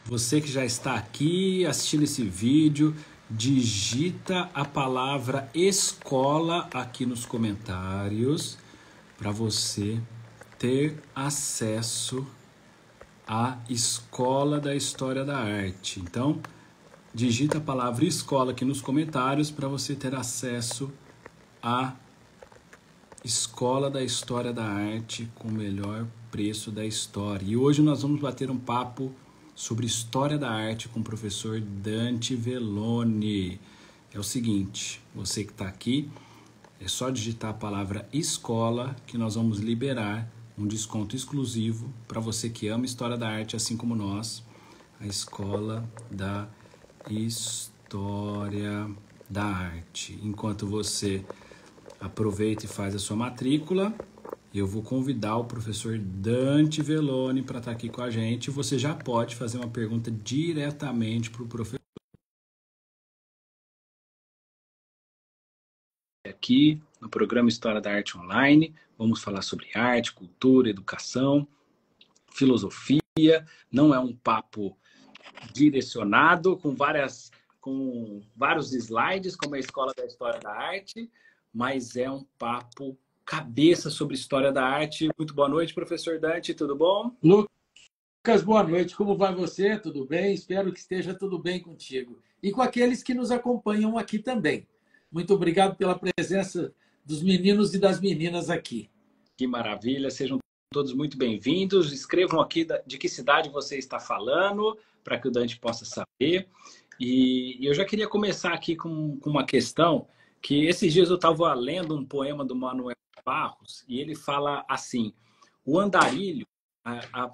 Você que já está aqui assistindo esse vídeo, digita a palavra escola aqui nos comentários para você ter acesso à Escola da História da Arte. Então, digita a palavra escola aqui nos comentários para você ter acesso à Escola da História da Arte com o melhor preço da história. E hoje nós vamos bater um papo sobre História da Arte com o professor Dante Velloni. É o seguinte, você que está aqui, é só digitar a palavra escola que nós vamos liberar um desconto exclusivo para você que ama História da Arte, assim como nós, a Escola da História da Arte. Enquanto você aproveita e faz a sua matrícula, eu vou convidar o professor Dante Velloni para estar aqui com a gente. Você já pode fazer uma pergunta diretamente para o professor. Aqui no programa História da Arte Online, vamos falar sobre arte, cultura, educação, filosofia. Não é um papo direcionado com vários slides, como a Escola da História da Arte, mas é um papo cabeça sobre História da Arte. Muito boa noite, professor Dante, tudo bom? Lucas, boa noite. Como vai você? Tudo bem? Espero que esteja tudo bem contigo. E com aqueles que nos acompanham aqui também. Muito obrigado pela presença dos meninos e das meninas aqui. Que maravilha, sejam todos muito bem-vindos. Escrevam aqui de que cidade você está falando, para que o Dante possa saber. E eu já queria começar aqui com uma questão, que esses dias eu estava lendo um poema do Manuel Barros, e ele fala assim, o andarilho, a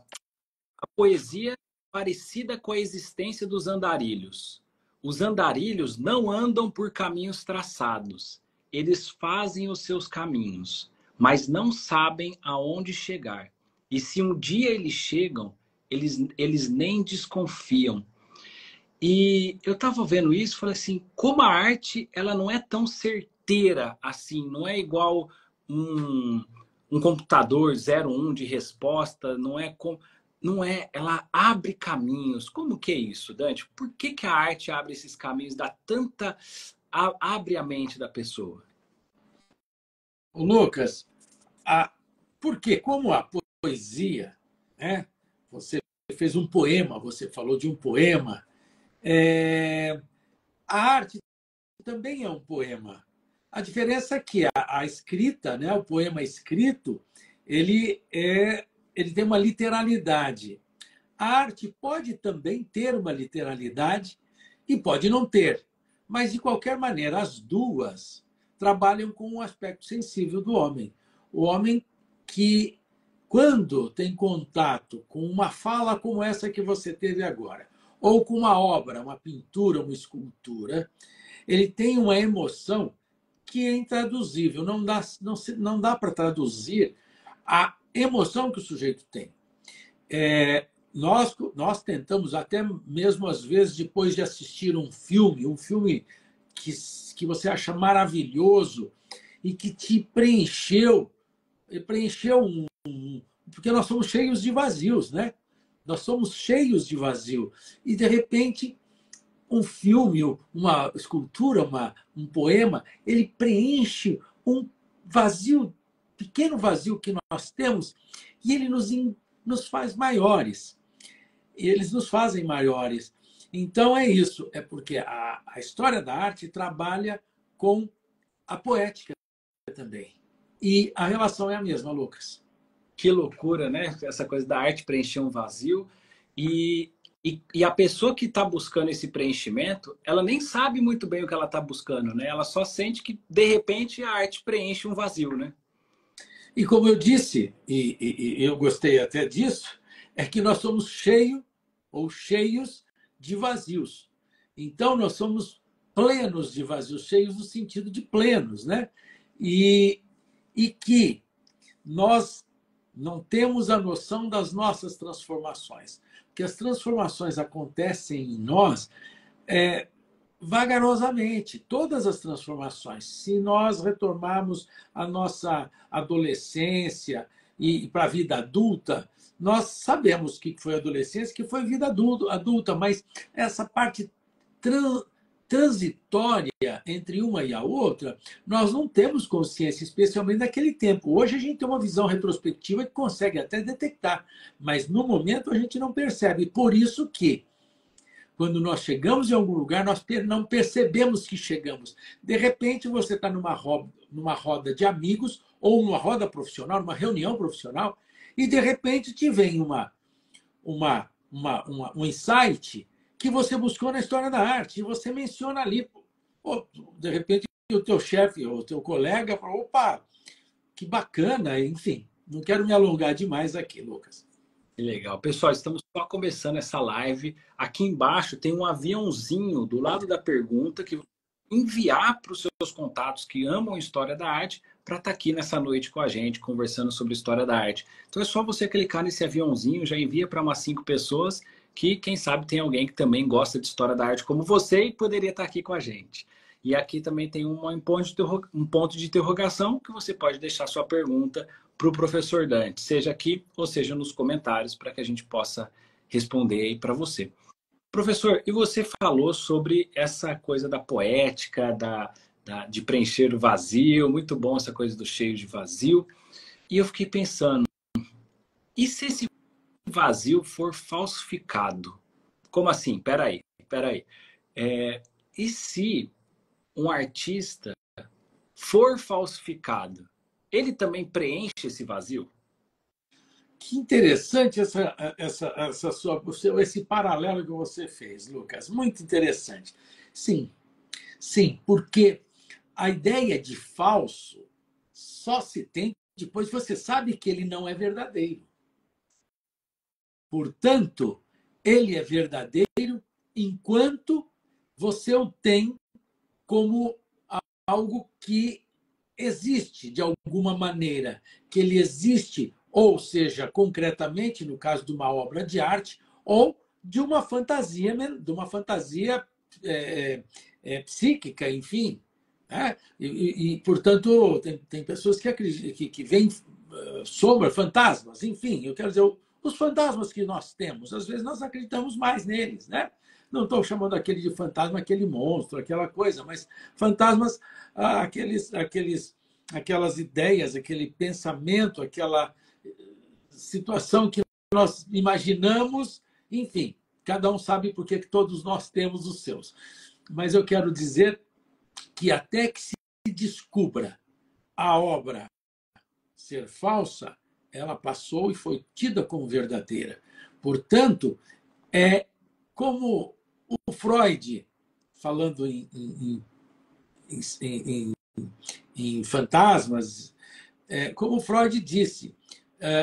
poesia é parecida com a existência dos andarilhos. Os andarilhos não andam por caminhos traçados, eles fazem os seus caminhos, mas não sabem aonde chegar. E se um dia eles chegam, eles nem desconfiam. E eu estava vendo isso e falei assim, como a arte ela não é tão certeira assim, não é igual um computador 01 de resposta, não é, ela abre caminhos. Como que é isso, Dante? Por que a arte abre esses caminhos, abre a mente da pessoa? Lucas, porque como a poesia, né? Você fez um poema, você falou de um poema, a arte também é um poema. A diferença é que a escrita, né, o poema escrito, ele tem uma literalidade. A arte pode também ter uma literalidade e pode não ter. Mas, de qualquer maneira, as duas trabalham com um aspecto sensível do homem. O homem que, quando tem contato com uma fala como essa que você teve agora, ou com uma obra, uma pintura, uma escultura, ele tem uma emoção que é intraduzível. Não dá para traduzir a emoção que o sujeito tem. Nós tentamos, até mesmo às vezes, depois de assistir um filme que você acha maravilhoso e que te preencheu porque nós somos cheios de vazios, né? Nós somos cheios de vazio. E, de repente, um filme, uma escultura, um poema, ele preenche um vazio, pequeno vazio que nós temos, e ele nos faz maiores. Eles nos fazem maiores. Então, é isso. É porque a história da arte trabalha com a poética também. E a relação é a mesma, Lucas. Que loucura, né? Essa coisa da arte preencher um vazio. E a pessoa que está buscando esse preenchimento, ela nem sabe muito bem o que ela está buscando, né? Ela só sente que, de repente, a arte preenche um vazio, né? E como eu disse, e eu gostei até disso, é que nós somos cheios de vazios. Então, nós somos plenos de vazios, cheios no sentido de plenos, né? E que nós não temos a noção das nossas transformações. Porque as transformações acontecem em nós vagarosamente, todas as transformações. Se nós retomarmos a nossa adolescência e para a vida adulta, nós sabemos o que foi adolescência, que foi vida adulta, mas essa parte transitória entre uma e a outra, nós não temos consciência, especialmente naquele tempo. Hoje a gente tem uma visão retrospectiva que consegue até detectar, mas no momento a gente não percebe. Por isso que, quando nós chegamos em algum lugar, nós não percebemos que chegamos. De repente, você está numa roda de amigos ou numa roda profissional, numa reunião profissional, e de repente te vem um insight que você buscou na história da arte, e você menciona ali. Pô, de repente, o teu chefe, ou o teu colega, falou, opa, que bacana, enfim. Não quero me alongar demais aqui, Lucas. Que legal. Pessoal, estamos só começando essa live. Aqui embaixo tem um aviãozinho do lado da pergunta que enviar para os seus contatos que amam história da arte para estar aqui nessa noite com a gente, conversando sobre história da arte. Então é só você clicar nesse aviãozinho, já envia para umas 5 pessoas que, quem sabe, tem alguém que também gosta de história da arte como você e poderia estar aqui com a gente. E aqui também tem um ponto de interrogação que você pode deixar sua pergunta para o professor Dante, seja aqui ou seja nos comentários, para que a gente possa responder aí para você. Professor, e você falou sobre essa coisa da poética, de preencher o vazio, muito bom essa coisa do cheio de vazio. E eu fiquei pensando, e se esse vazio for falsificado? Como assim? Peraí. E se um artista for falsificado, ele também preenche esse vazio? Que interessante esse paralelo que você fez, Lucas. Muito interessante. Sim, sim, porque a ideia de falso só se tem depois que você sabe que ele não é verdadeiro. Portanto, ele é verdadeiro enquanto você o tem como algo que existe de alguma maneira, que ele existe, ou seja, concretamente, no caso de uma obra de arte, ou de uma fantasia psíquica, enfim. Né? Portanto, tem pessoas que acreditam que veem sombras, fantasmas, enfim, eu quero dizer, os fantasmas que nós temos, às vezes nós acreditamos mais neles, né? Não estou chamando aquele de fantasma, aquele monstro, aquela coisa, mas fantasmas, aquelas ideias, aquele pensamento, aquela situação que nós imaginamos, enfim, cada um sabe por que todos nós temos os seus. Mas eu quero dizer que até que se descubra a obra ser falsa, ela passou e foi tida como verdadeira. Portanto, é como o Freud, falando em fantasmas, como o Freud disse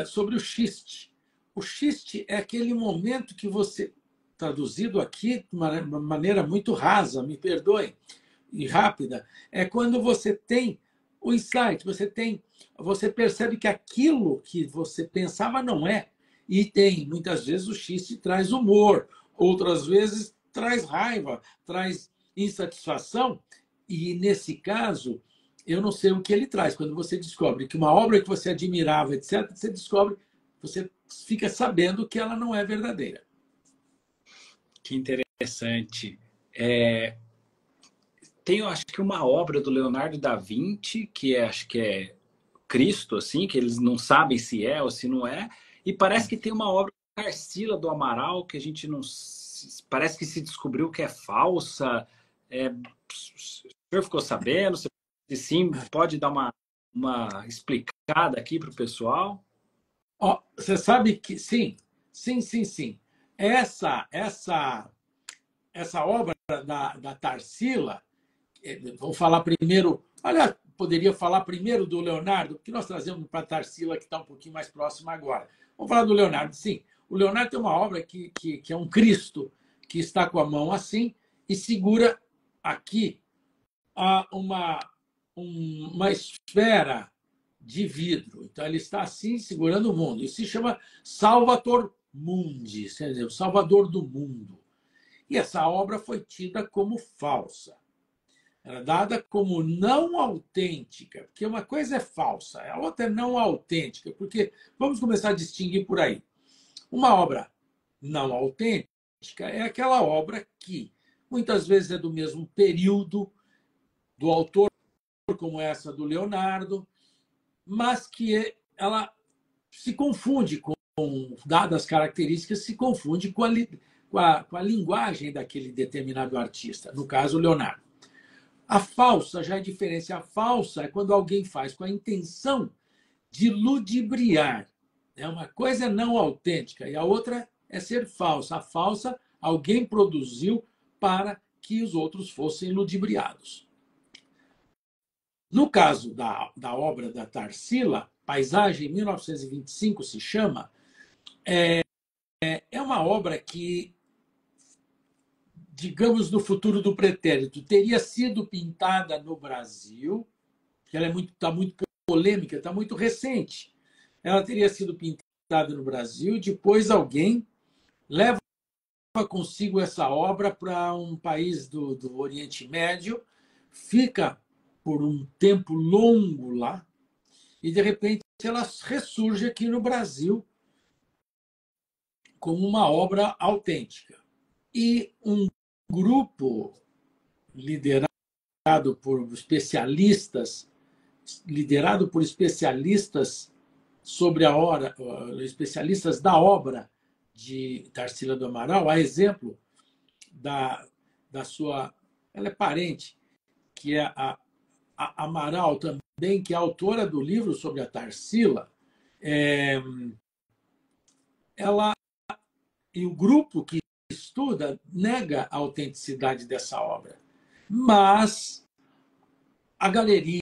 sobre o xiste. O xiste é aquele momento que você, traduzido aqui de uma maneira muito rasa, me perdoem, e rápida, é quando você tem o insight, você percebe que aquilo que você pensava não é. E tem, muitas vezes, o xiste traz humor, outras vezes traz raiva, traz insatisfação. E, nesse caso, eu não sei o que ele traz. Quando você descobre que uma obra que você admirava, etc., você fica sabendo que ela não é verdadeira. Que interessante. Tem, eu acho que uma obra do Leonardo da Vinci, acho que é Cristo, assim, que eles não sabem se é ou se não é. E parece que tem uma obra da Tarsila do Amaral que a gente não... Parece que se descobriu que é falsa. O senhor ficou sabendo? Se sim, pode dar uma explicada aqui para o pessoal? Você sabe que sim. Essa obra da Tarsila, vou falar primeiro. Olha, poderia falar primeiro do Leonardo, porque nós trazemos para a Tarsila, que está um pouquinho mais próxima agora. Vamos falar do Leonardo, sim. O Leonardo tem uma obra que é um Cristo, que está com a mão assim e segura aqui uma esfera de vidro. Então, ele está assim, segurando o mundo. Isso se chama Salvator Mundi, quer dizer, o Salvador do Mundo. E essa obra foi tida como falsa. Era dada como não autêntica, porque uma coisa é falsa, a outra é não autêntica, porque vamos começar a distinguir por aí. Uma obra não autêntica é aquela obra que muitas vezes é do mesmo período do autor, como essa do Leonardo, mas que ela se confunde com, dadas as características, se confunde com a linguagem daquele determinado artista, no caso, Leonardo. A falsa já é diferente. A falsa é quando alguém faz com a intenção de ludibriar. Uma coisa é não autêntica e a outra é ser falsa. A falsa, alguém produziu para que os outros fossem ludibriados. No caso da obra da Tarsila, Paisagem 1925 se chama, é uma obra que, digamos, no futuro do pretérito, teria sido pintada no Brasil, que ela está muito polêmica, está muito recente. Ela teria sido pintada no Brasil, depois alguém leva consigo essa obra para um país do Oriente Médio, fica por um tempo longo lá, e, de repente, ela ressurge aqui no Brasil como uma obra autêntica. E um grupo liderado por especialistas sobre a obra, especialistas da obra de Tarsila do Amaral, a exemplo da sua... Ela é parente, que é a Amaral também, que é autora do livro sobre a Tarsila. Ela e o grupo que estuda nega a autenticidade dessa obra. Mas a galeria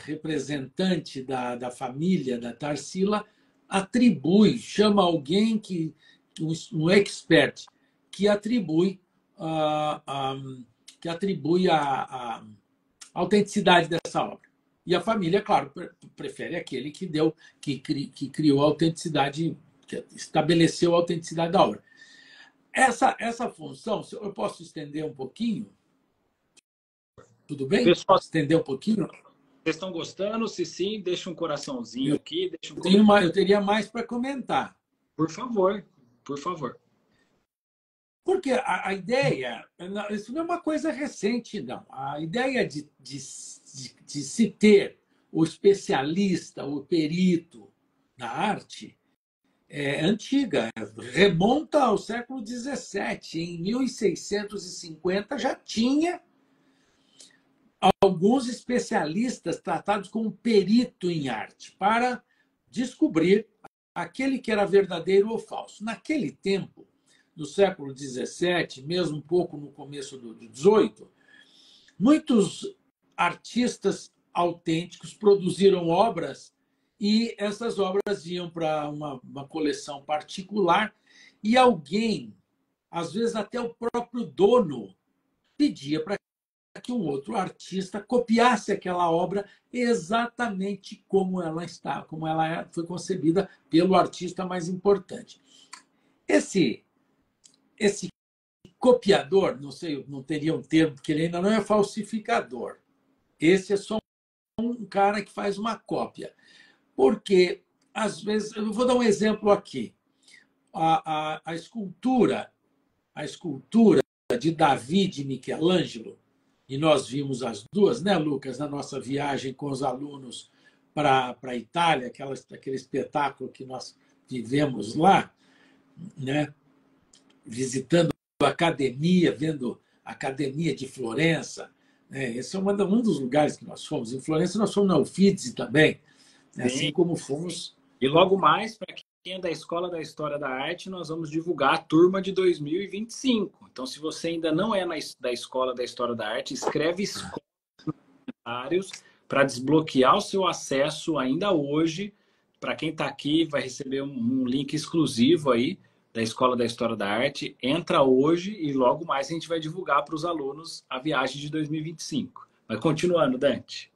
representante da família da Tarsila atribui, chama alguém um expert, que atribui a autenticidade dessa obra. E a família, claro, prefere aquele que criou a autenticidade, que estabeleceu a autenticidade da obra. Essa função, eu posso estender um pouquinho? Tudo bem? Pessoal, posso estender um pouquinho? Vocês estão gostando? Se sim, deixa um coraçãozinho aqui. Eu teria mais para comentar. Por favor, por favor. Porque a ideia, isso não é uma coisa recente, não. A ideia de se ter o especialista, o perito na arte, é antiga, remonta ao século XVII. Em 1650 já tinha alguns especialistas tratados como perito em arte para descobrir aquele que era verdadeiro ou falso. Naquele tempo, no século XVII, mesmo um pouco no começo do XVIII, muitos artistas autênticos produziram obras e essas obras iam para uma coleção particular e alguém, às vezes até o próprio dono, pedia para que um outro artista copiasse aquela obra exatamente como ela está, como ela foi concebida pelo artista mais importante. Esse copiador, não sei, não teria um termo, porque ele ainda não é falsificador. Esse é só um cara que faz uma cópia. Porque, às vezes, eu vou dar um exemplo aqui. A escultura de Davi de Michelangelo, e nós vimos as duas, né, Lucas, na nossa viagem com os alunos para a Itália, aquele espetáculo que nós vivemos lá, né, visitando a academia, vendo a Academia de Florença. Né? Esse é um dos lugares que nós fomos. Em Florença, nós fomos na Uffizi também, assim como fomos. E logo mais, para quem é da Escola da História da Arte, nós vamos divulgar a turma de 2025. Então, se você ainda não é da Escola da História da Arte, escreve escola nos comentários para desbloquear o seu acesso ainda hoje. Para quem está aqui, vai receber um link exclusivo aí da Escola da História da Arte. Entra hoje e logo mais a gente vai divulgar para os alunos a viagem de 2025. Mas continuando, Dante.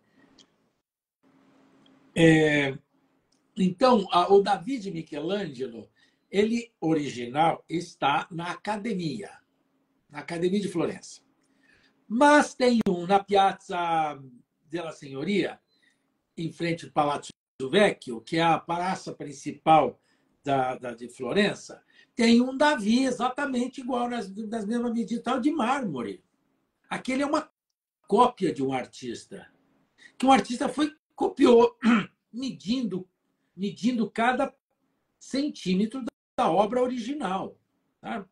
Então, o Davi de Michelangelo, ele original está na Academia de Florença. Mas tem um na Piazza della Signoria, em frente ao Palazzo Vecchio, que é a praça principal de Florença, tem um Davi exatamente igual, nas mesmas medidas, tal, de mármore. Aquele é uma cópia de um artista, que um artista copiou, medindo cada centímetro da obra original. Tá?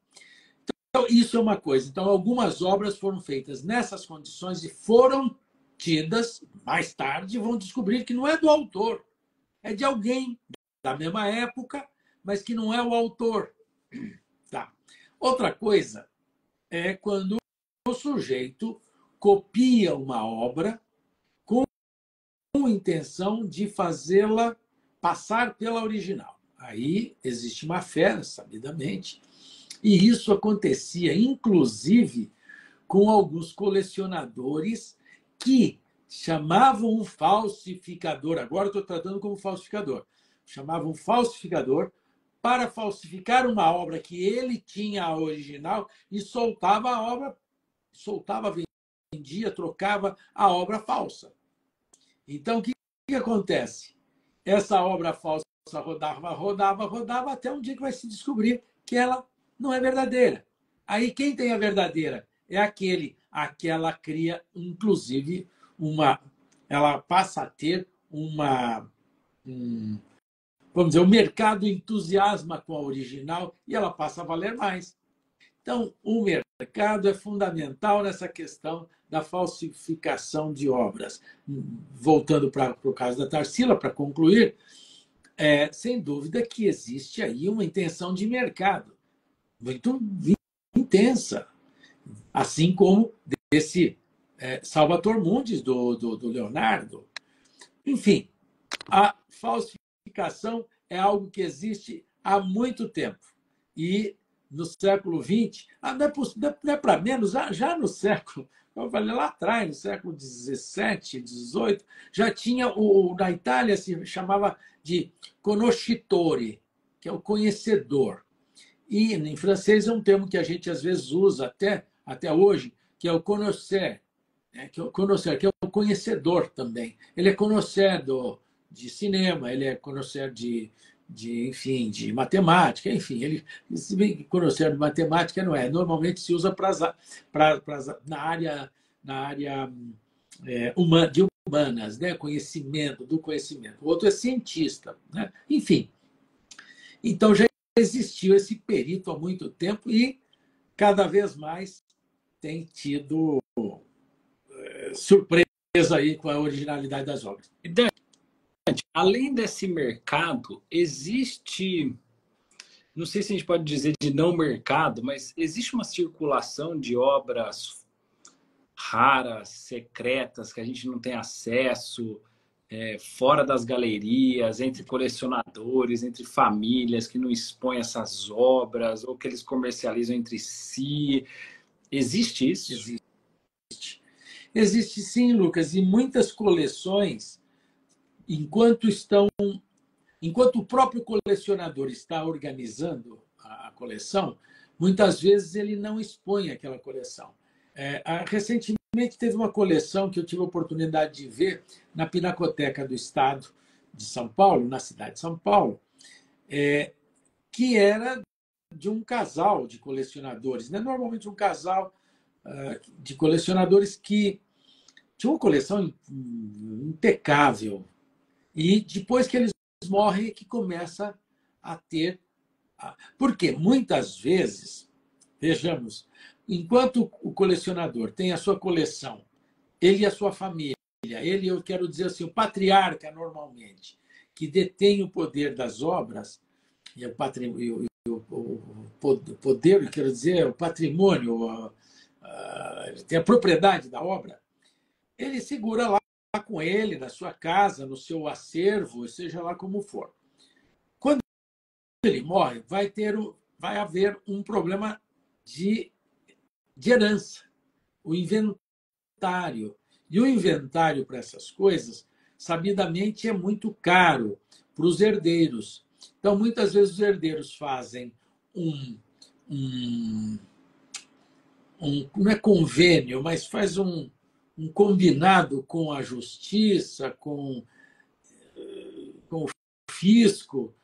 Então, isso é uma coisa. Então, algumas obras foram feitas nessas condições e foram tidas, mais tarde, vão descobrir que não é do autor, é de alguém da mesma época, mas que não é o autor. Tá. Outra coisa é quando o sujeito copia uma obra com intenção de fazê-la passar pela original. Aí existe uma fé, sabidamente, e isso acontecia, inclusive, com alguns colecionadores que chamavam um falsificador, agora estou tratando como falsificador, chamavam um falsificador para falsificar uma obra que ele tinha a original e soltava a obra, vendia, trocava a obra falsa. Então, o que acontece? Essa obra falsa rodava, até um dia que vai se descobrir que ela não é verdadeira. Aí, quem tem a verdadeira é aquela cria, inclusive, ela passa a ter vamos dizer, o mercado entusiasma com a original e ela passa a valer mais. Então, o mercado é fundamental nessa questão da falsificação de obras. Voltando para o caso da Tarsila, para concluir, sem dúvida que existe aí uma intenção de mercado muito intensa, assim como desse Salvator Mundis, do Leonardo. Enfim, a falsificação é algo que existe há muito tempo. E no século XX, não é para menos, já no século, eu falei lá atrás, no século XVII, XVIII, já tinha, na Itália se chamava de conoscitore, que é o conhecedor. E em francês é um termo que a gente às vezes usa até hoje, que é o conhecer, que é o conhecedor também. Ele é conhecer de cinema, ele é conhecer enfim, de matemática, enfim, ele, se bem conhecer de matemática não é, normalmente se usa na área de humanas, né? Conhecimento, do conhecimento. O outro é cientista, né? Enfim. Então já existiu esse perito há muito tempo e cada vez mais tem tido surpresa aí com a originalidade das obras. Além desse mercado, existe, não sei se a gente pode dizer de não mercado, mas existe uma circulação de obras raras, secretas, que a gente não tem acesso, fora das galerias, entre colecionadores, entre famílias que não expõem essas obras, ou que eles comercializam entre si. Existe isso? Existe. Existe sim, Lucas, e muitas coleções, enquanto o próprio colecionador está organizando a coleção, muitas vezes ele não expõe aquela coleção. Recentemente teve uma coleção que eu tive a oportunidade de ver na Pinacoteca do Estado de São Paulo, na cidade de São Paulo, que era de um casal de colecionadores, né? Normalmente um casal de colecionadores que tinha uma coleção impecável. E depois que eles morrem é que começa a ter... Porque muitas vezes, vejamos, enquanto o colecionador tem a sua coleção, ele e a sua família, eu quero dizer assim, o patriarca normalmente, que detém o poder das obras, e o poder, eu quero dizer, o patrimônio, ele tem a propriedade da obra, ele segura lá com ele, na sua casa, no seu acervo, seja lá como for. Quando ele morre, vai haver um problema de herança, o inventário. E o inventário para essas coisas, sabidamente, é muito caro para os herdeiros. Então, muitas vezes, os herdeiros fazem não é convênio, mas faz um combinado com a justiça, com o fisco,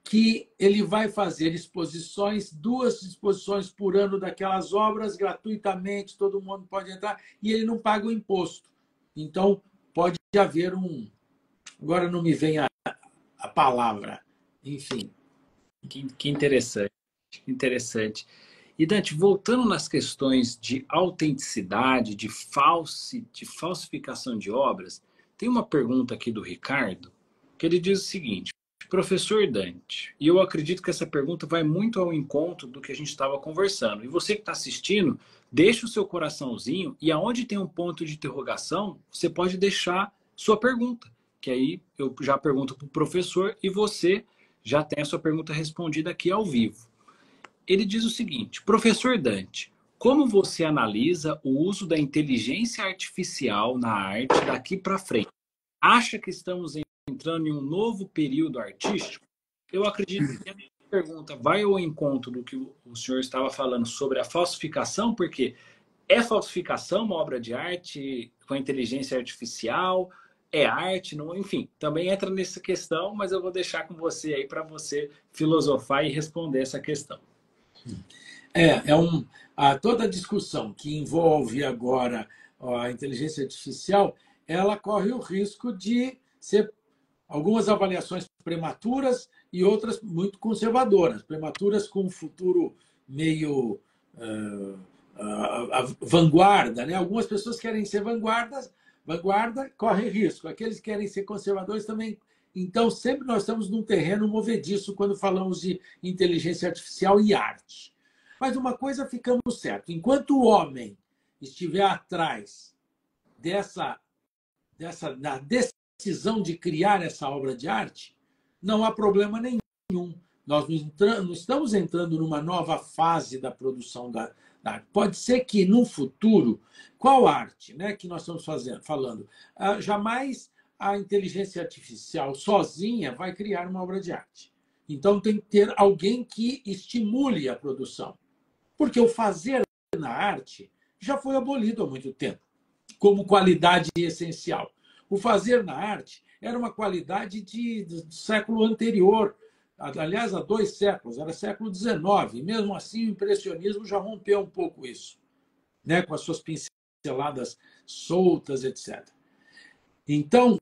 que ele vai fazer exposições, 2 exposições por ano daquelas obras, gratuitamente, todo mundo pode entrar, e ele não paga o imposto. Então, pode haver um... Agora não me vem a palavra. Enfim. Que interessante, que interessante. E, Dante, voltando nas questões de autenticidade, de falsificação de obras, tem uma pergunta aqui do Ricardo, que ele diz o seguinte: professor Dante, e eu acredito que essa pergunta vai muito ao encontro do que a gente estava conversando. E você que está assistindo, deixa o seu coraçãozinho e aonde tem um ponto de interrogação, você pode deixar sua pergunta, que aí eu já pergunto para o professor e você já tem a sua pergunta respondida aqui ao vivo. Ele diz o seguinte: professor Dante, como você analisa o uso da inteligência artificial na arte daqui para frente? Acha que estamos entrando em um novo período artístico? Eu acredito que a minha pergunta vai ao encontro do que o senhor estava falando sobre a falsificação, porque é falsificação uma obra de arte com a inteligência artificial? É arte? Não, enfim, também entra nessa questão, mas eu vou deixar com você aí para você filosofar e responder essa questão. Toda a discussão que envolve agora a inteligência artificial, ela corre o risco de ser algumas avaliações prematuras e outras muito conservadoras, prematuras com um futuro meio vanguarda, né? Algumas pessoas querem ser vanguarda, corre risco. Aqueles que querem ser conservadores também. Então, sempre nós estamos num terreno movediço quando falamos de inteligência artificial e arte. Mas uma coisa ficamos certo: enquanto o homem estiver atrás da decisão de criar essa obra de arte, não há problema nenhum. Nós não estamos entrando numa nova fase da produção da arte. Pode ser que, no futuro, qual arte, né, que nós estamos falando? Jamais a inteligência artificial sozinha vai criar uma obra de arte. Então, tem que ter alguém que estimule a produção. Porque o fazer na arte já foi abolido há muito tempo, como qualidade essencial. O fazer na arte era uma qualidade do século anterior, aliás, há 2 séculos, era século XIX. E mesmo assim, o impressionismo já rompeu um pouco isso, né, com as suas pinceladas soltas, etc. Então,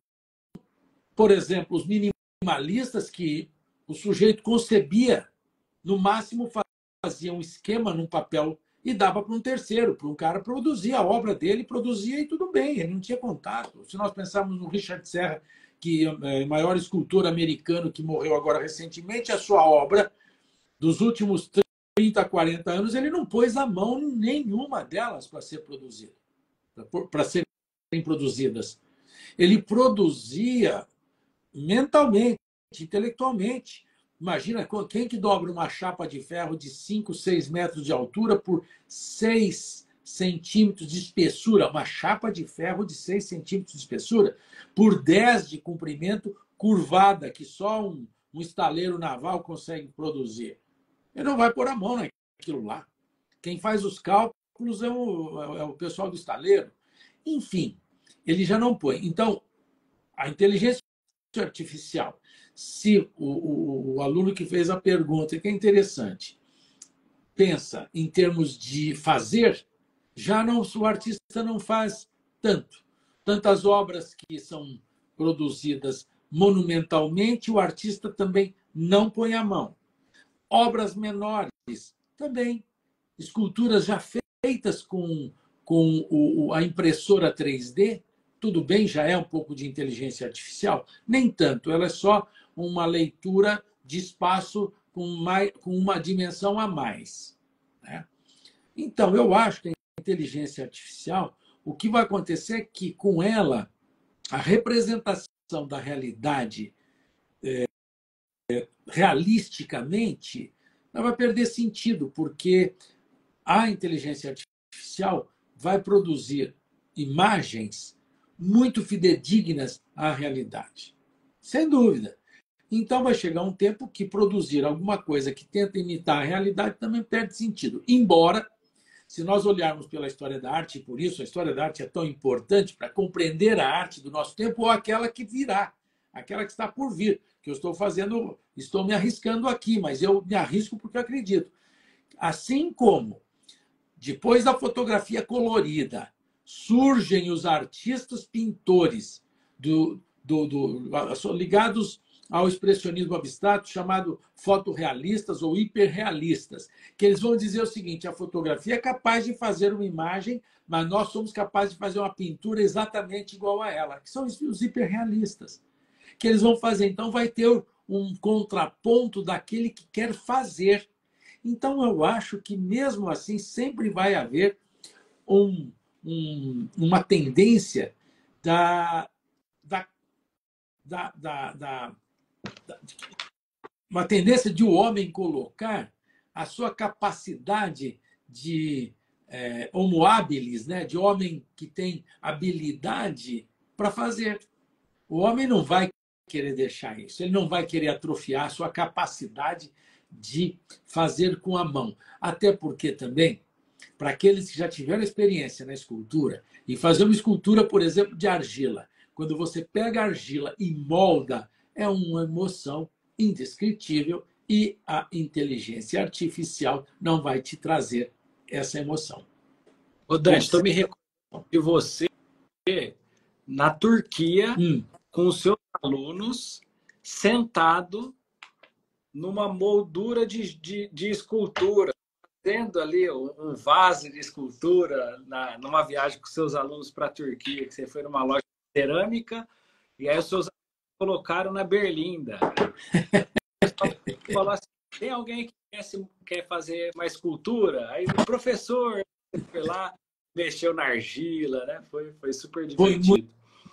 por exemplo, os minimalistas, que o sujeito concebia, no máximo fazia um esquema num papel e dava para um terceiro, para um cara produzir a obra dele, produzia e tudo bem, ele não tinha contato. Se nós pensarmos no Richard Serra, que é o maior escultor americano que morreu agora recentemente, a sua obra dos últimos 30, 40 anos, ele não pôs a mão em nenhuma delas para ser produzida, para serem produzidas. Ele produzia mentalmente, intelectualmente. Imagina quem que dobra uma chapa de ferro de 5, 6 metros de altura por 6 centímetros de espessura, uma chapa de ferro de 6 centímetros de espessura, por 10 de comprimento, curvada, que só um estaleiro naval consegue produzir. Ele não vai pôr a mão naquilo lá. Quem faz os cálculos é o pessoal do estaleiro. Enfim, ele já não põe. Então, a inteligência artificial, se o aluno que fez a pergunta, que é interessante, pensa em termos de fazer, já não, o artista não faz tantas obras que são produzidas monumentalmente, o artista também não põe a mão. Obras menores também, esculturas já feitas com a impressora 3D, tudo bem, já é um pouco de inteligência artificial? Nem tanto, ela é só uma leitura de espaço com uma dimensão a mais, né? Então, eu acho que a inteligência artificial, o que vai acontecer é que, com ela, a representação da realidade realisticamente não vai perder sentido, porque a inteligência artificial vai produzir imagens muito fidedignas à realidade. Sem dúvida. Então, vai chegar um tempo que produzir alguma coisa que tenta imitar a realidade também perde sentido. Embora, se nós olharmos pela história da arte, e por isso a história da arte é tão importante para compreender a arte do nosso tempo, ou aquela que virá, aquela que está por vir. que eu estou fazendo, estou me arriscando aqui, mas eu me arrisco porque eu acredito. Assim como depois da fotografia colorida surgem os artistas pintores ligados ao expressionismo abstrato, chamado fotorrealistas ou hiperrealistas, que eles vão dizer o seguinte: a fotografia é capaz de fazer uma imagem, mas nós somos capazes de fazer uma pintura exatamente igual a ela, que são os hiperrealistas. Que eles vão fazer. Então, vai ter um contraponto daquele que quer fazer. Então, eu acho que, mesmo assim, sempre vai haver uma tendência uma tendência de o homem colocar a sua capacidade de homo habilis, né? De homem que tem habilidade para fazer. O homem não vai querer deixar isso, ele não vai querer atrofiar a sua capacidade de fazer com a mão. Até porque também, para aqueles que já tiveram experiência na escultura, e fazer uma escultura, por exemplo, de argila, quando você pega a argila e molda, é uma emoção indescritível e a inteligência artificial não vai te trazer essa emoção. Ô, Dante, estou me recordando de você na Turquia, com os seus alunos, sentado numa moldura de escultura, fazendo ali um vaso de escultura numa viagem com seus alunos para a Turquia, que você foi numa loja de cerâmica, e aí os seus alunos colocaram na berlinda. Falou assim: tem alguém que quer fazer uma escultura? Aí o professor foi lá, mexeu na argila, né? Foi super divertido.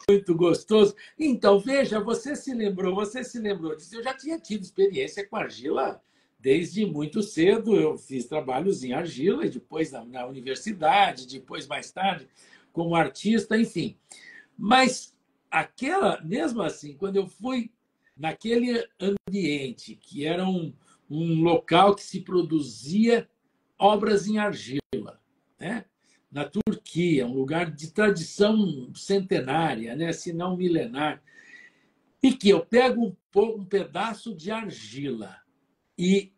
Muito gostoso. Então, veja, você se lembrou disso. Eu já tinha tido experiência com argila desde muito cedo. Eu fiz trabalhos em argila, e depois na universidade, depois, mais tarde, como artista, enfim. Mas mesmo assim, quando eu fui naquele ambiente, que era um local que se produzia obras em argila, né? Na Turquia, um lugar de tradição centenária, né? Se não milenar, e que eu pego um pedaço de argila e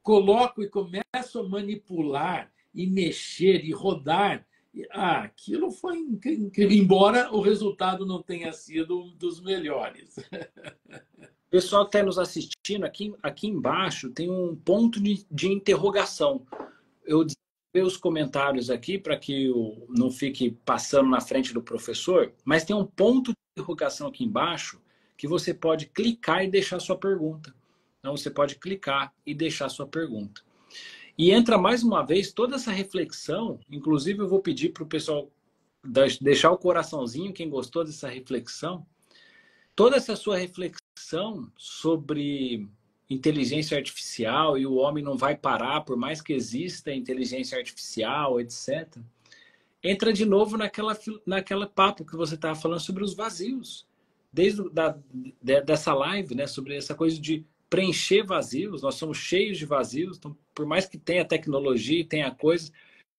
coloco e começo a manipular e mexer e rodar. Aquilo foi incrível, embora o resultado não tenha sido um dos melhores. O pessoal que está nos assistindo, aqui embaixo tem um ponto de interrogação. Eu ver os comentários aqui para que eu não fique passando na frente do professor, mas tem um ponto de interrogação aqui embaixo que você pode clicar e deixar sua pergunta. Então, você pode clicar e deixar sua pergunta. E entra mais uma vez toda essa reflexão, inclusive eu vou pedir para o pessoal deixar o coraçãozinho, quem gostou dessa reflexão, toda essa sua reflexão sobre inteligência artificial e o homem não vai parar, por mais que exista inteligência artificial, etc. Entra de novo naquela papo que você estava falando sobre os vazios. Dessa live, né? Sobre essa coisa de preencher vazios. Nós somos cheios de vazios. Então, por mais que tenha tecnologia e tenha coisas,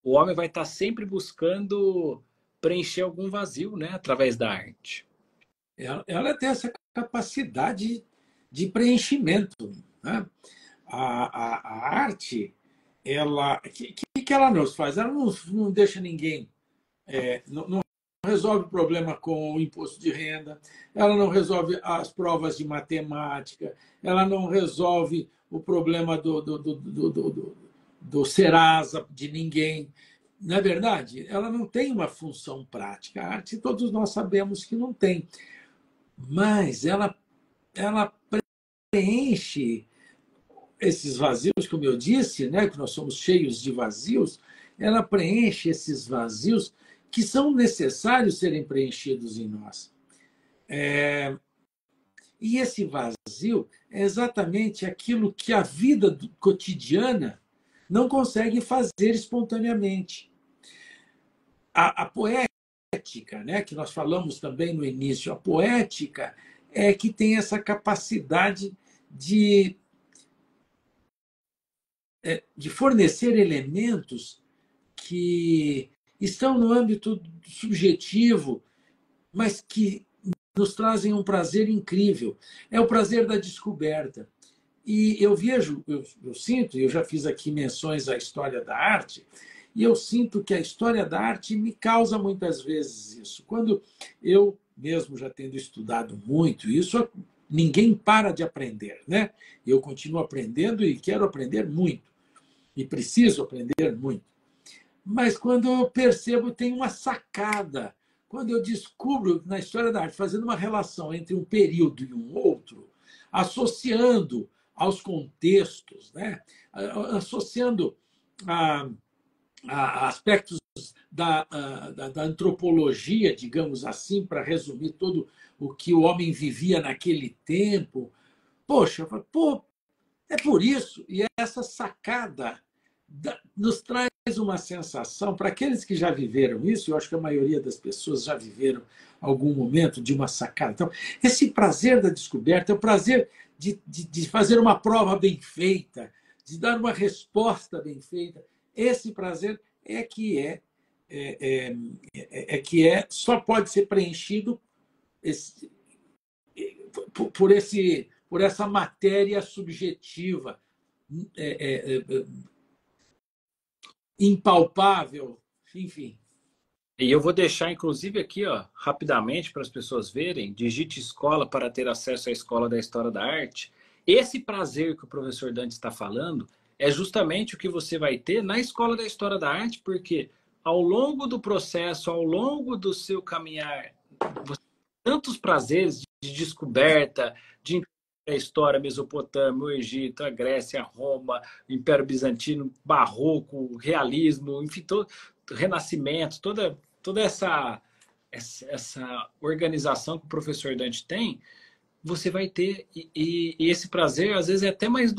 o homem vai estar sempre buscando preencher algum vazio, né? Através da arte. Ela tem essa capacidade de preenchimento, né? A arte, que ela nos faz? Ela não deixa ninguém, não resolve o problema com o imposto de renda, ela não resolve as provas de matemática, ela não resolve o problema do Serasa de ninguém. Não é verdade? Ela não tem uma função prática. A arte, todos nós sabemos que não tem. Mas ela preenche esses vazios, como eu disse, né, que nós somos cheios de vazios, ela preenche esses vazios que são necessários serem preenchidos em nós. E esse vazio é exatamente aquilo que a vida cotidiana não consegue fazer espontaneamente. A poética, né, que nós falamos também no início, a poética é que tem essa capacidade de fornecer elementos que estão no âmbito subjetivo, mas que nos trazem um prazer incrível. É o prazer da descoberta. E eu vejo, eu sinto, e eu já fiz aqui menções à história da arte, e eu sinto que a história da arte me causa muitas vezes isso. Quando eu, mesmo já tendo estudado muito isso, ninguém para de aprender, né? Eu continuo aprendendo e quero aprender muito, e preciso aprender muito. Mas quando eu percebo, tem uma sacada. Quando eu descubro na história da arte, fazendo uma relação entre um período e um outro, associando aos contextos, né? Associando a aspectos da antropologia, digamos assim, para resumir todo o que o homem vivia naquele tempo. Poxa, pô, é por isso. E essa sacada nos traz uma sensação, para aqueles que já viveram isso, eu acho que a maioria das pessoas já viveram algum momento de uma sacada. Então, esse prazer da descoberta, é o prazer de fazer uma prova bem feita, de dar uma resposta bem feita. Esse prazer só pode ser preenchido por essa matéria subjetiva, impalpável, enfim. E eu vou deixar, inclusive, aqui, ó, rapidamente, para as pessoas verem, digite escola para ter acesso à Escola da História da Arte. Esse prazer que o professor Dante está falando é justamente o que você vai ter na Escola da História da Arte, porque ao longo do processo, ao longo do seu caminhar, você tem tantos prazeres de descoberta, de a história, a Mesopotâmia, o Egito, a Grécia, a Roma, o Império Bizantino, Barroco, o Realismo, enfim, todo, Renascimento, toda essa organização que o professor Dante tem, você vai ter, e esse prazer, às vezes, é até mais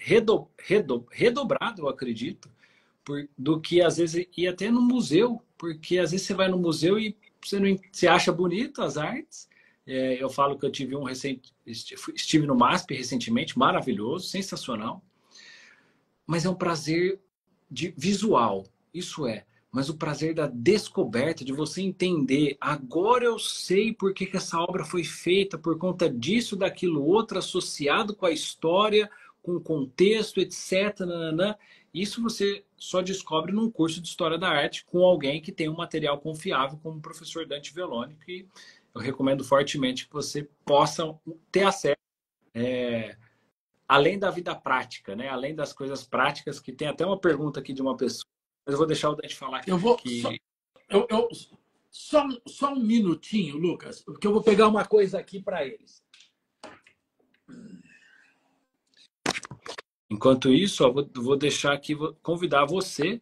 redobrado, eu acredito, do que, às vezes, ir até no museu, porque, às vezes, você vai no museu e você acha bonito as artes. Eu falo que eu tive estive no MASP recentemente, maravilhoso, sensacional, mas é um prazer visual, isso é, mas o prazer da descoberta, de você entender, agora eu sei por que essa obra foi feita, por conta disso, daquilo outro, associado com a história, com o contexto, etc. Nananã. Isso você só descobre num curso de História da Arte com alguém que tem um material confiável, como o professor Dante Velloni, que eu recomendo fortemente que você possa ter acesso, além da vida prática, né? Além das coisas práticas, que tem até uma pergunta aqui de uma pessoa, mas eu vou deixar o Dante falar aqui. Só um minutinho, Lucas, porque eu vou pegar uma coisa aqui para eles. Enquanto isso, ó, vou deixar aqui, vou convidar você.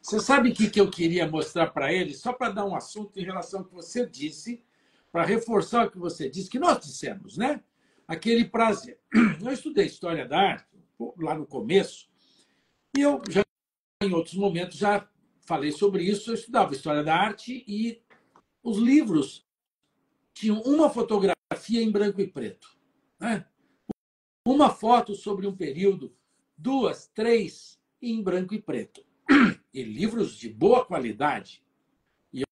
Você sabe o que eu queria mostrar para eles? Só para dar um assunto em relação ao que você disse, para reforçar o que você disse, que nós dissemos, né? Aquele prazer. Eu estudei História da Arte lá no começo, e eu já, em outros momentos, já falei sobre isso. Eu estudava História da Arte e os livros tinham uma fotografia em branco e preto, né? Uma foto sobre um período, 2, 3 em branco e preto. E livros de boa qualidade. E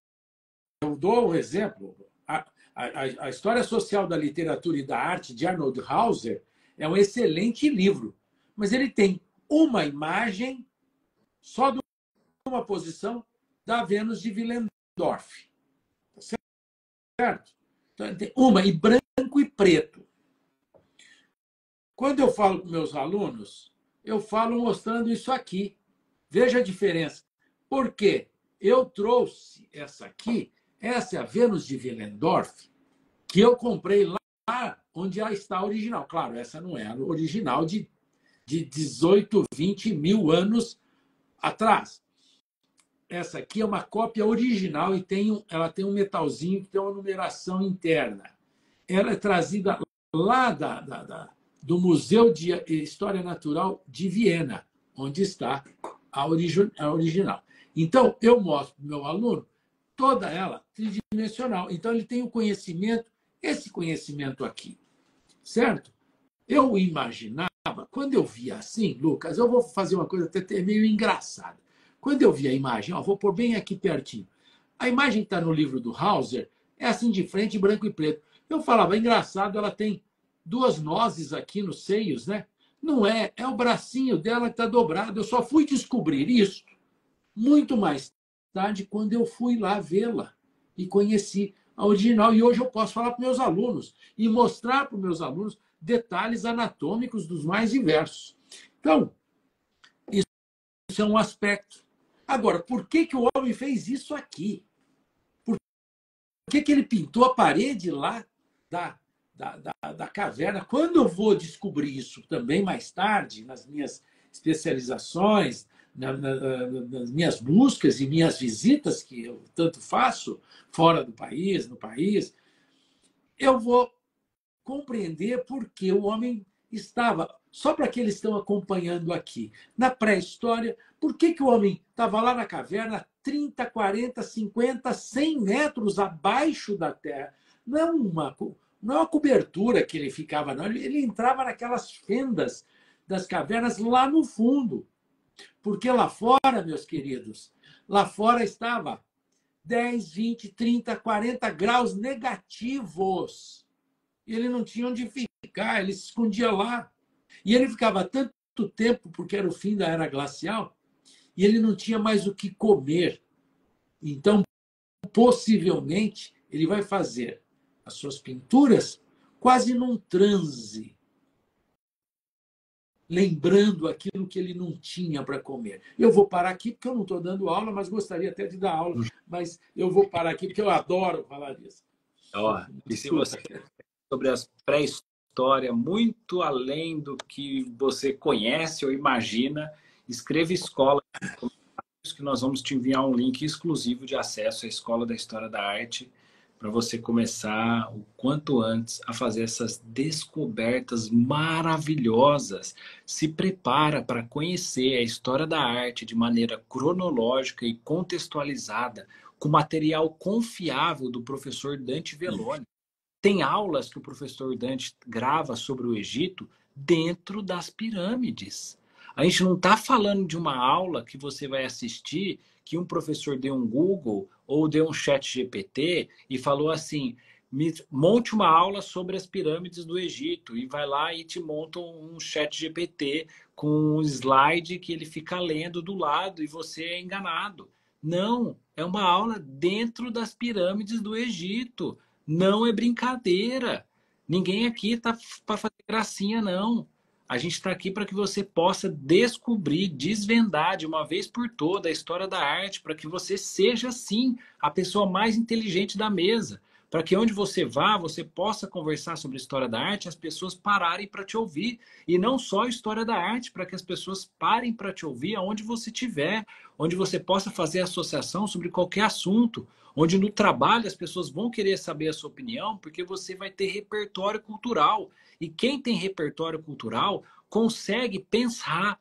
eu dou um exemplo. A História Social da Literatura e da Arte, de Arnold Hauser, é um excelente livro, mas ele tem uma imagem só de uma posição da Vênus de Willendorf. Certo? Então, tem uma, e branco e preto. Quando eu falo com meus alunos, eu falo mostrando isso aqui. Veja a diferença. Por quê? Eu trouxe essa aqui, essa é a Vênus de Willendorf, que eu comprei lá onde está a original. Claro, essa não é a original de 18, 20 mil anos atrás. Essa aqui é uma cópia original e ela tem um metalzinho que tem uma numeração interna. Ela é trazida lá do Museu de História Natural de Viena, onde está a original. Então, eu mostro para o meu aluno toda ela tridimensional. Então, ele tem o conhecimento, esse conhecimento aqui, certo? Eu imaginava, quando eu via assim, Lucas, eu vou fazer uma coisa até meio engraçada. Quando eu vi a imagem, vou pôr bem aqui pertinho. A imagem que está no livro do Hauser é assim de frente, branco e preto. Eu falava, engraçado, ela tem duas nozes aqui nos seios, né? Não é, é o bracinho dela que está dobrado. Eu só fui descobrir isso muito mais tarde, quando eu fui lá vê-la e conheci a original. E hoje eu posso falar para meus alunos e mostrar para os meus alunos detalhes anatômicos dos mais diversos. Então, isso é um aspecto. Agora, por que, que o homem fez isso aqui? Por que, que ele pintou a parede lá da caverna? Quando eu vou descobrir isso também mais tarde, nas minhas especializações, nas minhas buscas e minhas visitas, que eu tanto faço, fora do país, no país, eu vou compreender por que o homem estava. Só para que eles estão acompanhando aqui. Na pré-história, por que, que o homem estava lá na caverna 30, 40, 50, 100 metros abaixo da terra? Não é uma cobertura que ele ficava, não. Ele entrava naquelas fendas das cavernas lá no fundo. Porque lá fora, meus queridos, lá fora estava 10, 20, 30, 40 graus negativos. E ele não tinha onde ficar, ele se escondia lá. E ele ficava tanto tempo, porque era o fim da era glacial, e ele não tinha mais o que comer. Então, possivelmente, ele vai fazer as suas pinturas quase num transe, lembrando aquilo que ele não tinha para comer. Eu vou parar aqui, porque eu não estou dando aula, mas gostaria até de dar aula, mas eu vou parar aqui, porque eu adoro falar disso. Ó, e se você sobre as pré-história, muito além do que você conhece ou imagina, escreva escola, que nós vamos te enviar um link exclusivo de acesso à Escola da História da Arte, para você começar o quanto antes a fazer essas descobertas maravilhosas. Se prepara para conhecer a história da arte de maneira cronológica e contextualizada, com material confiável do professor Dante Velloni. Tem aulas que o professor Dante grava sobre o Egito dentro das pirâmides. A gente não está falando de uma aula que você vai assistir, que um professor deu um Google ou deu um chat GPT e falou assim, monte uma aula sobre as pirâmides do Egito, e vai lá e te monta um chat GPT com um slide que ele fica lendo do lado e você é enganado. Não, é uma aula dentro das pirâmides do Egito. Não é brincadeira. Ninguém aqui está para fazer gracinha, não. A gente está aqui para que você possa descobrir, desvendar de uma vez por toda a história da arte, para que você seja, sim, a pessoa mais inteligente da mesa. Para que onde você vá, você possa conversar sobre a história da arte, as pessoas pararem para te ouvir. E não só a história da arte, para que as pessoas parem para te ouvir aonde você estiver, onde você possa fazer associação sobre qualquer assunto, onde no trabalho as pessoas vão querer saber a sua opinião, porque você vai ter repertório cultural. E quem tem repertório cultural consegue pensar,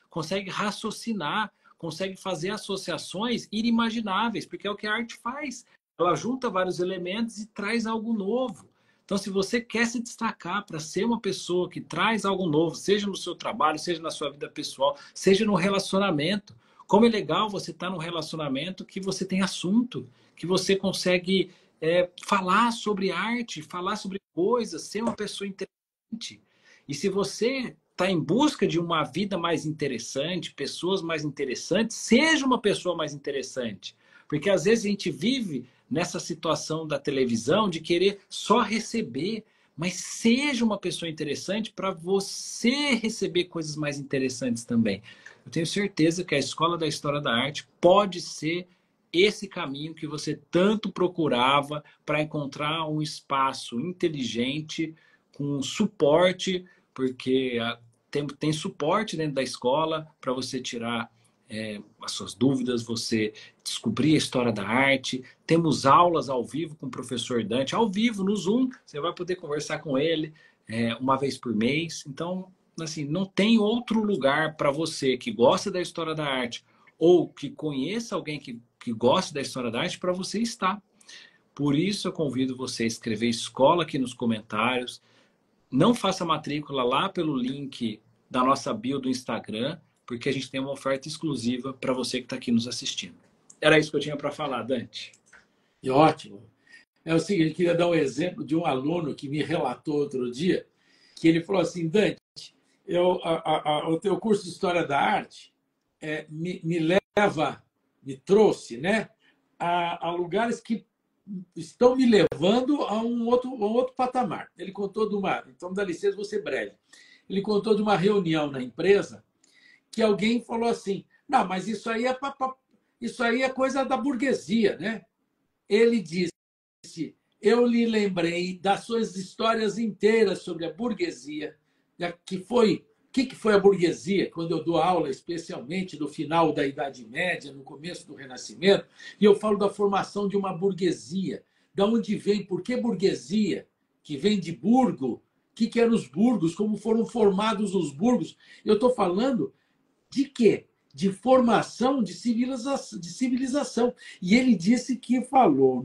consegue raciocinar, consegue fazer associações inimagináveis, porque é o que a arte faz. Ela junta vários elementos e traz algo novo. Então, se você quer se destacar para ser uma pessoa que traz algo novo, seja no seu trabalho, seja na sua vida pessoal, seja no relacionamento, como é legal você estar num relacionamento que você tem assunto, que você consegue falar sobre arte, falar sobre coisas, ser uma pessoa interessante. E se você está em busca de uma vida mais interessante, pessoas mais interessantes, seja uma pessoa mais interessante. Porque às vezes a gente vive nessa situação da televisão de querer só receber, mas seja uma pessoa interessante para você receber coisas mais interessantes também. Eu tenho certeza que a Escola da História da Arte pode ser esse caminho que você tanto procurava para encontrar um espaço inteligente, com suporte, porque tem suporte dentro da escola para você tirar as suas dúvidas, você descobrir a história da arte. Temos aulas ao vivo com o professor Dante, ao vivo no Zoom, você vai poder conversar com ele uma vez por mês. Então, assim, não tem outro lugar para você que gosta da história da arte ou que conheça alguém que gosta da história da arte para você estar. Por isso eu convido você a escrever escola aqui nos comentários. Não faça matrícula lá pelo link da nossa bio do Instagram, porque a gente tem uma oferta exclusiva para você que está aqui nos assistindo. Era isso que eu tinha para falar, Dante. E ótimo. É o seguinte, eu queria dar um exemplo de um aluno que me relatou outro dia, que ele falou assim, Dante, o teu curso de História da Arte me leva, me trouxe, né, a lugares que estão me levando a um outro patamar. Ele contou de uma, então dá licença, vou ser breve. Ele contou de uma reunião na empresa que alguém falou assim, não, mas isso aí é coisa da burguesia, né? Ele disse, eu lhe lembrei das suas histórias inteiras sobre a burguesia, o que foi a burguesia, quando eu dou aula, especialmente no final da Idade Média, no começo do Renascimento, e eu falo da formação de uma burguesia. Da onde vem, por que burguesia? Que vem de burgo. O que eram os burgos? Como foram formados os burgos? Eu estou falando de quê? De formação de civilização. E ele disse que falou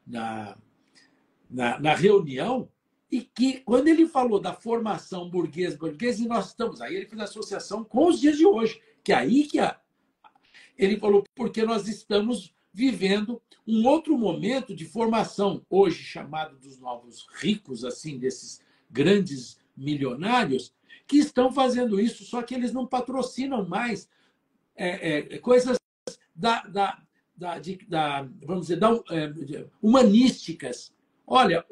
na reunião e que, quando ele falou da formação burguesa, e nós estamos aí, ele fez associação com os dias de hoje, que é aí que ele falou, porque nós estamos vivendo um outro momento de formação, hoje chamado dos novos ricos, assim, desses grandes milionários, que estão fazendo isso, só que eles não patrocinam mais coisas vamos dizer, humanísticas. Olha,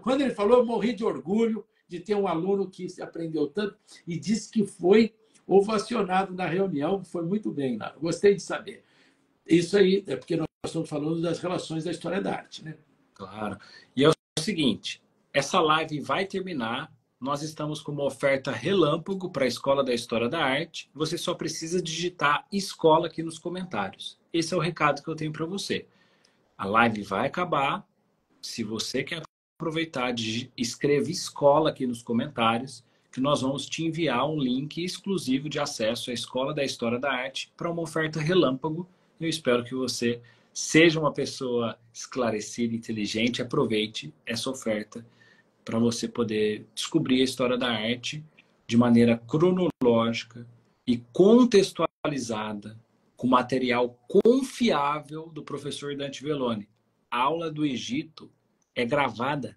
quando ele falou, eu morri de orgulho de ter um aluno que aprendeu tanto e disse que foi ovacionado na reunião, foi muito bem lá. Gostei de saber. Isso aí é porque nós estamos falando das relações da história da arte, né? Claro. E é o seguinte, essa live vai terminar, nós estamos com uma oferta relâmpago para a Escola da História da Arte, você só precisa digitar escola aqui nos comentários. Esse é o recado que eu tenho para você. A live vai acabar, se você quer aproveitar, escreve escola aqui nos comentários, que nós vamos te enviar um link exclusivo de acesso à Escola da História da Arte para uma oferta relâmpago. Eu espero que você seja uma pessoa esclarecida, inteligente, aproveite essa oferta para você poder descobrir a história da arte de maneira cronológica e contextualizada, com material confiável do professor Dante Velloni. A aula do Egito é gravada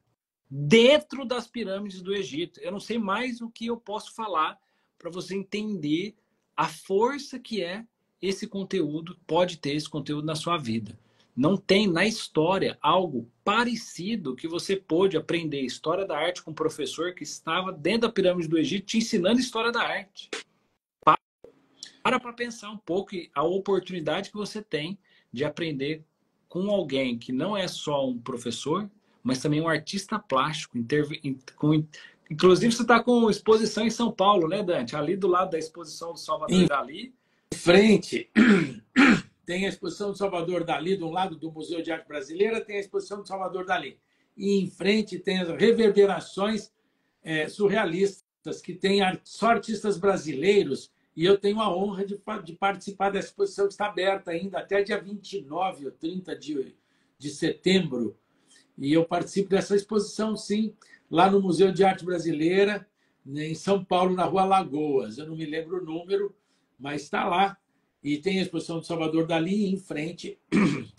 dentro das pirâmides do Egito. Eu não sei mais o que eu posso falar para você entender a força que esse conteúdo, pode ter esse conteúdo na sua vida. Não tem na história algo parecido que você pôde aprender história da arte com um professor que estava dentro da pirâmide do Egito te ensinando história da arte. Para pensar um pouco a oportunidade que você tem de aprender com alguém que não é só um professor, mas também um artista plástico. Inclusive, você está com exposição em São Paulo, né, Dante? Ali do lado da exposição do Salvador Dalí. Em frente, tem a exposição do Salvador Dalí, de um lado do Museu de Arte Brasileira, tem a exposição do Salvador Dalí. E em frente tem as reverberações surrealistas, que tem só artistas brasileiros, e eu tenho a honra de participar dessa exposição que está aberta ainda até dia 29 ou 30 de setembro. E eu participo dessa exposição, sim, lá no Museu de Arte Brasileira, em São Paulo, na Rua Lagoas. Eu não me lembro o número, mas está lá. E tem a exposição do Salvador Dalí, e em frente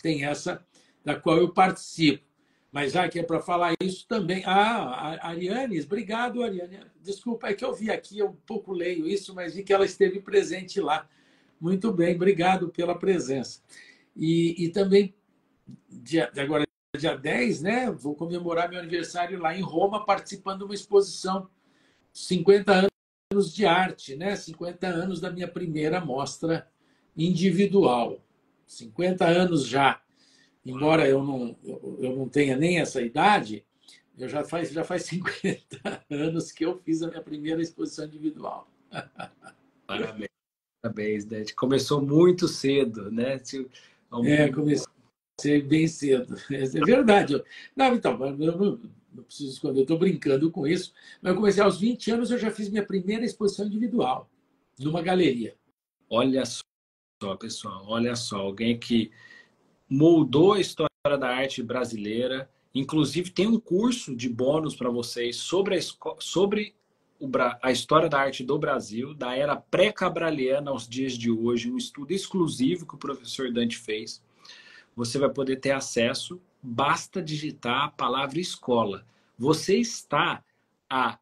tem essa da qual eu participo. Mas já que é para falar isso também... Ariane, obrigado, Ariane. Desculpa, é que eu vi aqui, eu um pouco leio isso, mas vi que ela esteve presente lá. Muito bem, obrigado pela presença. E também, agora, dia 10, né, vou comemorar meu aniversário lá em Roma, participando de uma exposição 50 anos de arte, né? 50 anos da minha primeira mostra individual. 50 anos já. Embora eu não tenha nem essa idade, já faz 50 anos que eu fiz a minha primeira exposição individual. Parabéns, parabéns, Dante. Começou muito cedo, né? Comecei bem cedo. É verdade. Não, então, eu não preciso esconder, eu estou brincando com isso, mas eu comecei aos 20 anos, eu já fiz minha primeira exposição individual, numa galeria. Olha só, pessoal, olha só, alguém que moldou a história da arte brasileira, inclusive tem um curso de bônus para vocês sobre a história da arte do Brasil, da era pré-cabraliana aos dias de hoje, um estudo exclusivo que o professor Dante fez. você vai poder ter acesso, basta digitar a palavra escola. Você está a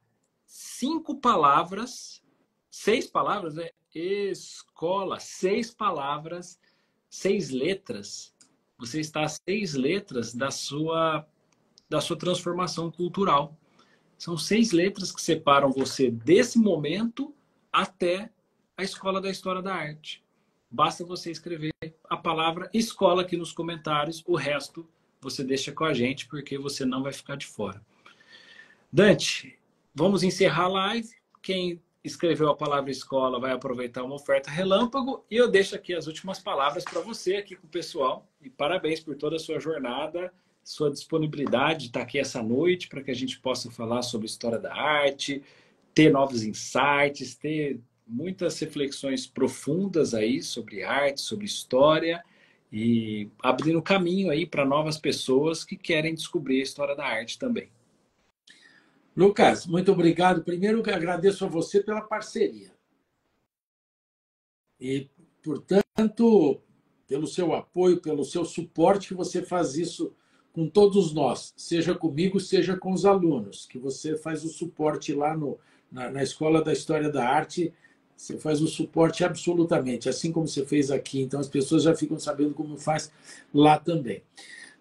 5 palavras, 6 palavras, né? Escola, 6 palavras, 6 letras. Você está a 6 letras da sua transformação cultural. São 6 letras que separam você desse momento até a Escola da História da Arte. Basta você escrever a palavra escola aqui nos comentários, o resto você deixa com a gente, porque você não vai ficar de fora. Dante, vamos encerrar a live. Quem escreveu a palavra escola vai aproveitar uma oferta relâmpago, e eu deixo aqui as últimas palavras para você, aqui com o pessoal. E parabéns por toda a sua jornada, sua disponibilidade de estar aqui essa noite, para que a gente possa falar sobre história da arte, ter novos insights, ter muitas reflexões profundas aí sobre arte, sobre história, e abrindo caminho aí para novas pessoas que querem descobrir a história da arte também. Lucas, muito obrigado. Primeiro, agradeço a você pela parceria. E, portanto, pelo seu apoio, pelo seu suporte, que você faz isso com todos nós, seja comigo, seja com os alunos, que você faz o suporte lá na Escola da História da Arte. Você faz o suporte absolutamente, assim como você fez aqui. Então, as pessoas já ficam sabendo como faz lá também.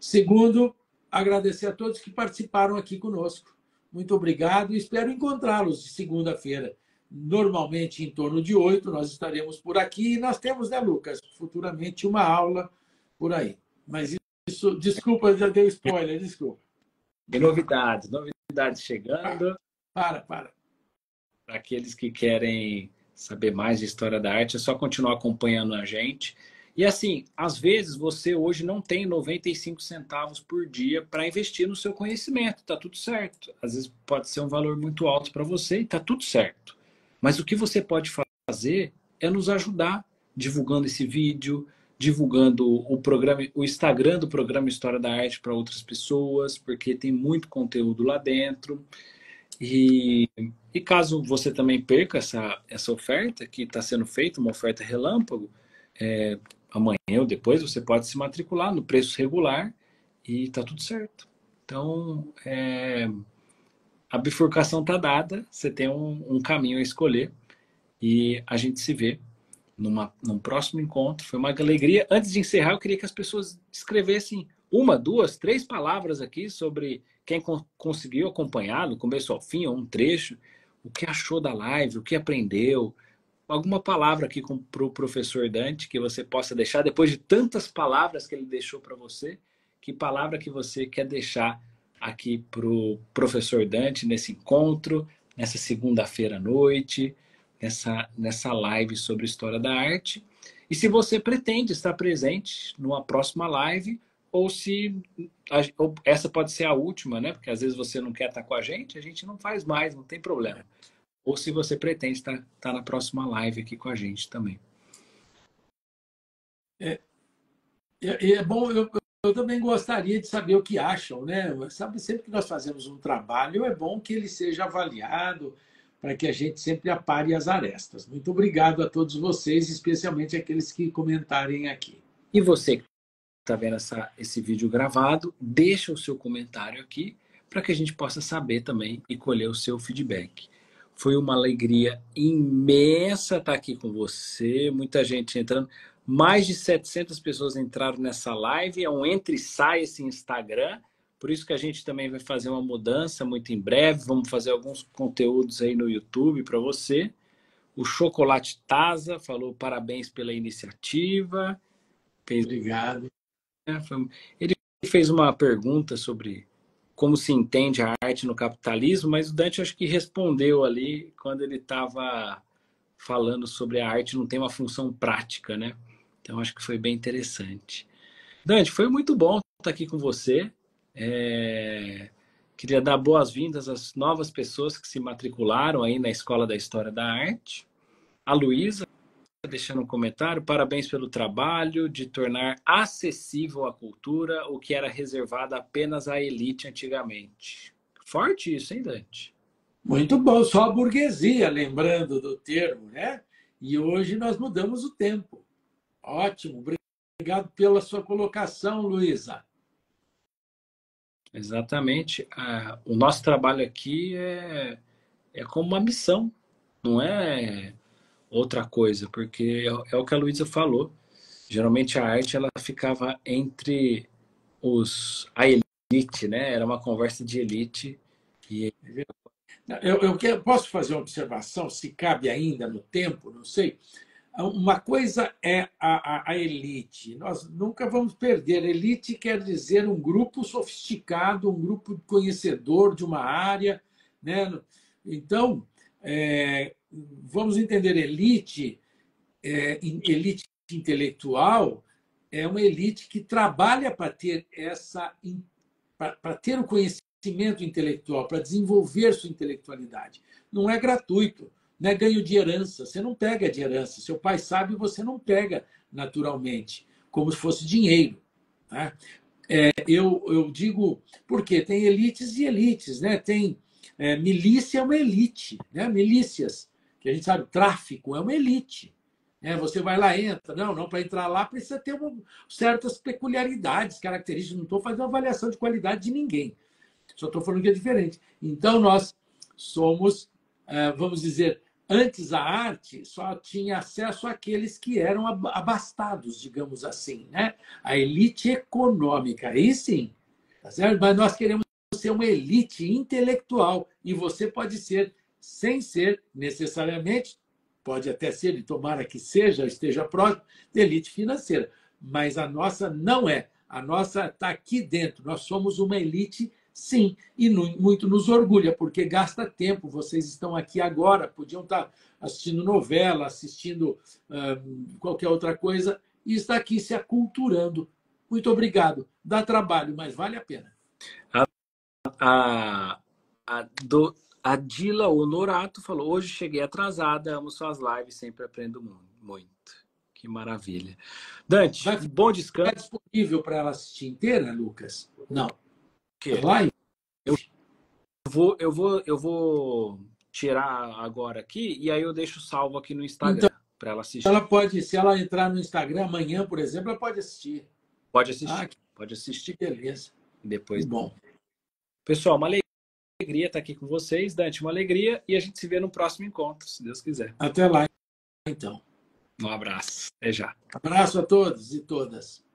Segundo, agradecer a todos que participaram aqui conosco. Muito obrigado e espero encontrá-los de segunda-feira. Normalmente, em torno de 8, nós estaremos por aqui. E nós temos, né, Lucas, futuramente uma aula por aí. Mas isso, desculpa, já dei spoiler, desculpa. E novidades chegando. Para. Para aqueles que querem saber mais de história da arte, é só continuar acompanhando a gente. E assim, às vezes você hoje não tem 95 centavos por dia para investir no seu conhecimento, tá tudo certo. Às vezes pode ser um valor muito alto para você e tá tudo certo. Mas o que você pode fazer é nos ajudar divulgando esse vídeo, divulgando o programa, o Instagram do programa História da Arte para outras pessoas, porque tem muito conteúdo lá dentro. E caso você também perca essa oferta que está sendo feita, uma oferta relâmpago, amanhã ou depois você pode se matricular no preço regular e está tudo certo. Então, a bifurcação está dada, você tem um caminho a escolher e a gente se vê num próximo encontro. Foi uma alegria. Antes de encerrar, eu queria que as pessoas escrevessem 1, 2, 3 palavras aqui sobre quem conseguiu acompanhar do começo ao fim, ou um trecho, o que achou da live, o que aprendeu. Alguma palavra aqui para o professor Dante que você possa deixar, depois de tantas palavras que ele deixou para você, que palavra que você quer deixar aqui para o professor Dante nesse encontro, nessa segunda-feira à noite, nessa live sobre história da arte. E se você pretende estar presente numa próxima live, ou se essa pode ser a última, né? Porque às vezes você não quer estar com a gente não faz mais, não tem problema. Ou se você pretende estar na próxima live aqui com a gente também. É bom, eu também gostaria de saber o que acham, né? Sabe, sempre que nós fazemos um trabalho, é bom que ele seja avaliado para que a gente sempre apare as arestas. Muito obrigado a todos vocês, especialmente aqueles que comentarem aqui. E você que está vendo esse vídeo gravado, deixa o seu comentário aqui para que a gente possa saber também e colher o seu feedback. Foi uma alegria imensa estar aqui com você, muita gente entrando. Mais de 700 pessoas entraram nessa live, é um entra e sai esse Instagram, por isso que a gente também vai fazer uma mudança muito em breve, vamos fazer alguns conteúdos aí no YouTube para você. O Chocolate Taza falou parabéns pela iniciativa. Obrigado. Ele fez uma pergunta sobre como se entende a arte no capitalismo, mas o Dante acho que respondeu ali quando ele estava falando sobre a arte não tem uma função prática, né? Então acho que foi bem interessante. Dante, foi muito bom estar aqui com você. Queria dar boas-vindas às novas pessoas que se matricularam aí na Escola da História da Arte. A Luísa, deixando um comentário, parabéns pelo trabalho de tornar acessível a cultura, o que era reservado apenas à elite antigamente. Forte isso, hein, Dante? Muito bom, só a burguesia, lembrando do termo, né? E hoje nós mudamos o tempo. Ótimo, obrigado. Obrigado pela sua colocação, Luísa. Exatamente. O nosso trabalho aqui é como uma missão, não é outra coisa, porque é o que a Luísa falou. Geralmente a arte ela ficava entre a elite, né? Era uma conversa de elite. E Posso fazer uma observação, se cabe ainda no tempo, não sei. Uma coisa é a elite. Nós nunca vamos perder. Elite quer dizer um grupo sofisticado, um grupo conhecedor de uma área, né? Então, vamos entender elite, elite intelectual é uma elite que trabalha para ter para ter o conhecimento intelectual, para desenvolver sua intelectualidade. Não é gratuito, não é ganho de herança. Você não pega de herança. Seu pai sabe, você não pega naturalmente, como se fosse dinheiro. Né? Eu digo porque tem elites e elites, né? Tem milícia é uma elite, né? Milícias, que a gente sabe, tráfico é uma elite. Você vai lá, entra. Não, para entrar lá precisa ter certas peculiaridades, características. Não estou fazendo avaliação de qualidade de ninguém. Só estou falando que é diferente. Então, nós somos, vamos dizer, antes a arte só tinha acesso àqueles que eram abastados, digamos assim, né? A elite econômica, aí sim, tá certo? Mas nós queremos ser uma elite intelectual e você pode ser, sem ser necessariamente, pode até ser, e tomara que seja, esteja próximo, de elite financeira. Mas a nossa não é. A nossa está aqui dentro. Nós somos uma elite, sim, e muito nos orgulha, porque gasta tempo. Vocês estão aqui agora, podiam estar assistindo novela, assistindo qualquer outra coisa, e está aqui se aculturando. Muito obrigado. Dá trabalho, mas vale a pena. A, a Dila Honorato falou: hoje cheguei atrasada, amo suas lives, sempre aprendo muito. Que maravilha. Dante, bom descanso. Está disponível para ela assistir inteira, Lucas? Não. Que? Live? Eu vou tirar agora aqui e aí eu deixo salvo aqui no Instagram Então, para ela assistir. Ela pode, se ela entrar no Instagram amanhã, por exemplo, ela pode assistir. Pode assistir. Pode assistir. Beleza. Depois. Que bom. Pessoal, uma alegria estar aqui com vocês, Dante, uma alegria, e a gente se vê no próximo encontro, se Deus quiser. Até lá, então. Um abraço. Até já. Abraço a todos e todas.